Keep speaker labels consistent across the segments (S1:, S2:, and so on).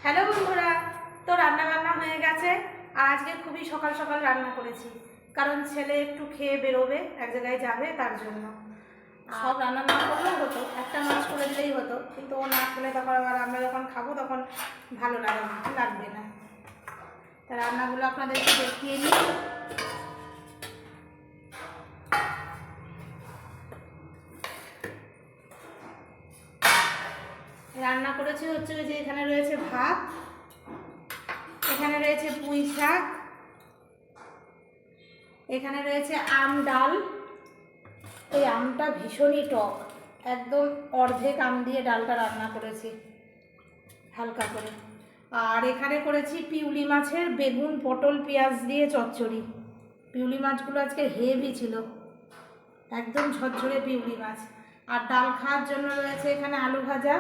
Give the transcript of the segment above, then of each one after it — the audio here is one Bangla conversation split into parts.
S1: হ্যালো বন্ধুরা, তো রান্না বান্না হয়ে গেছে। আর আজকে খুবই সকাল সকাল রান্না করেছি, কারণ ছেলে একটু খেয়ে বেরোবে, এক জায়গায় যাবে, তার জন্য। সব রান্না না করলেও হতো, একটা মাছ করে দিলেই হতো, কিন্তু ও না খেলে তখন আবার আমরা যখন খাবো তখন ভালো লাগবে না। তা রান্নাগুলো আপনাদেরকে দেখিয়ে নিই। রান্না করেছি হচ্ছে যে এখানে রয়েছে ভাত, এখানে রয়েছে পুঁই শাক, এখানে রয়েছে আম ডাল। এই আমটা ভীষণই টক, একদম অর্ধেক আম দিয়ে ডালটা রান্না করেছি হালকা করে। আর এখানে করেছি পিউলি মাছের বেগুন পটল পেঁয়াজ দিয়ে চচ্চড়ি। পিউলি মাছগুলো আজকে হেভি ছিল, একদম ঝরঝরে পিউলি মাছ। আর ডাল খাওয়ার জন্য রয়েছে এখানে আলু ভাজা।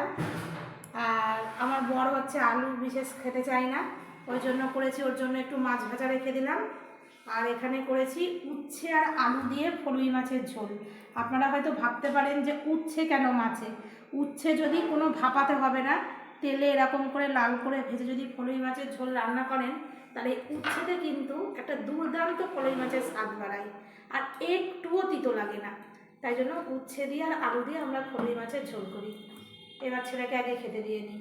S1: আর আমার বর হচ্ছে আলু বিশেষ খেতে চায় না, ওই জন্য করেছি ওর জন্য একটু মাছ ভাজা রেখে দিলাম। আর এখানে করেছি উচ্ছে আর আলু দিয়ে ফলুই মাছের ঝোল। আপনারা হয়তো ভাবতে পারেন যে উচ্ছে কেন মাছে? উচ্ছে যদি কোনো ভাপাতে হবে না, তেলে এরকম করে লাল করে ভেজে যদি ফলুই মাছের ঝোল রান্না করেন, তাহলে উচ্ছেতে কিন্তু একটা দুর্দান্ত ফলুই মাছের স্বাদ বাড়ায়, আর একটুও তিতো লাগে না। তাই জন্য উচ্ছে দিয়ে আর আলু দিয়ে আমরা ফলুই মাছের ঝোল করি। এবার ছেলেকে আগে খেতে দিয়ে নিই।